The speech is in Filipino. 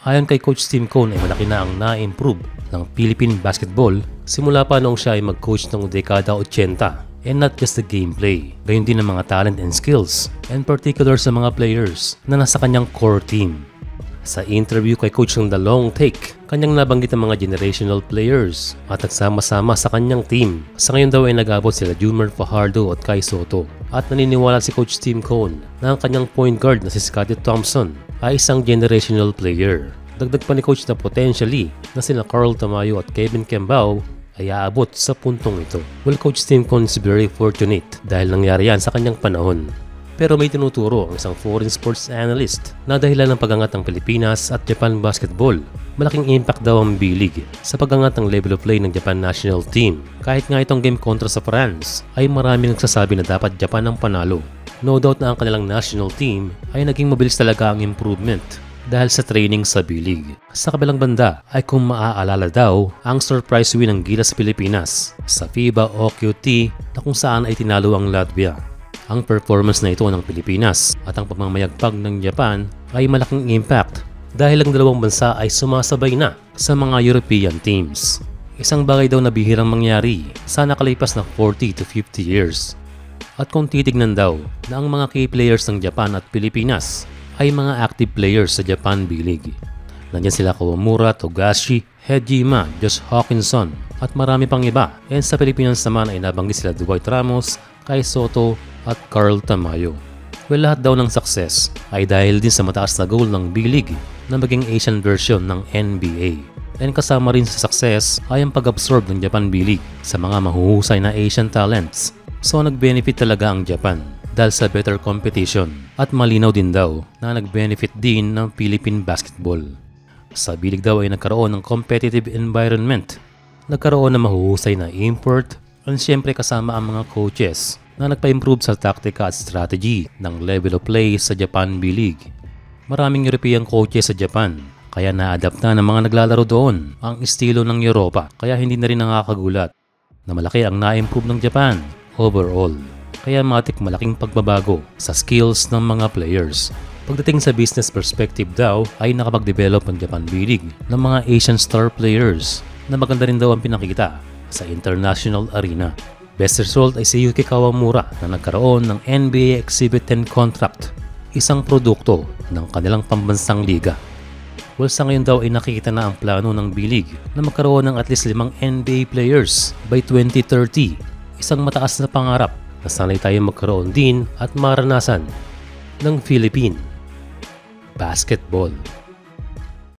Ayon kay Coach Tim Cone ay malaki na ang na-improve ng Philippine basketball simula pa noong siya ay mag-coach noong dekada 80. And not just the gameplay, gayon din ang mga talent and skills, and particular sa mga players na nasa kanyang core team. Sa interview kay Coach ng The Long Take, kanyang nabanggit ang mga generational players at nagsama-sama sa kanyang team. Sa ngayon daw ay nag-abot sila Junior Fajardo at Kai Soto. At naniniwala si Coach Tim Cone na ang kanyang point guard na si Scottie Thompson ay isang generational player. Dagdag pa ni Coach na potentially na sila Carl Tamayo at Kevin Kembao ay aabot sa puntong ito. Well, Coach Tim Cone is very fortunate dahil nangyari yan sa kanyang panahon. Pero may tinuturo ang isang foreign sports analyst na dahilan ng pag-angat ng Pilipinas at Japan basketball. Malaking impact daw ang B-League sa pag-angat ng level of play ng Japan national team. Kahit nga itong game kontra sa France ay maraming nagsasabi na dapat Japan ang panalo. No doubt na ang kanilang national team ay naging mabilis talaga ang improvement dahil sa training sa B-League. Sa kabilang banda ay kung maaalala daw ang surprise win ng Gilas Pilipinas sa FIBA OQT na kung saan ay tinalo ang Latvia. Ang performance na ito ng Pilipinas at ang pagmamayagpag ng Japan ay malaking impact dahil ang dalawang bansa ay sumasabay na sa mga European teams. Isang bagay daw na bihirang mangyari sa nakalipas na 40 to 50 years. At kung titignan daw na ang mga key players ng Japan at Pilipinas ay mga active players sa Japan B-League. Nandiyan sila Kawamura, Togashi, Hejima, Josh Hawkinson at marami pang iba. And sa Pilipinas naman ay nabanggit sila Dwight Ramos, Kai Soto at Carl Tamayo. Well, lahat daw ng success ay dahil din sa mataas na goal ng B-League na maging Asian version ng NBA. And kasama rin sa success ay ang pag-absorb ng Japan B-League sa mga mahuhusay na Asian talents. So nag-benefit talaga ang Japan dahil sa better competition at malinaw din daw na nag-benefit din ng Philippine basketball. Sa B-League daw ay nagkaroon ng competitive environment, nagkaroon ng mahuhusay na import, at siyempre kasama ang mga coaches na nagpa-improve sa taktika at strategy ng level of play sa Japan B-League. Maraming European coaches sa Japan kaya na-adapta ng mga naglalaro doon ang estilo ng Europa, kaya hindi na rin nakakagulat na malaki ang na-improve ng Japan overall. Kaya matik malaking pagbabago sa skills ng mga players. Pagdating sa business perspective daw ay nakapag-develop ang Japan B-League ng mga Asian star players na maganda rin daw ang pinakita sa international arena. Best result ay si Yuki Kawamura na nagkaroon ng NBA Exhibit 10 contract, isang produkto ng kanilang pambansang liga. Well, sa ngayon daw ay nakikita na ang plano ng B-League na magkaroon ng at least 5 NBA players by 2030. Isang mataas na pangarap na sanay tayo magkaroon din at maranasan ng Philippine basketball.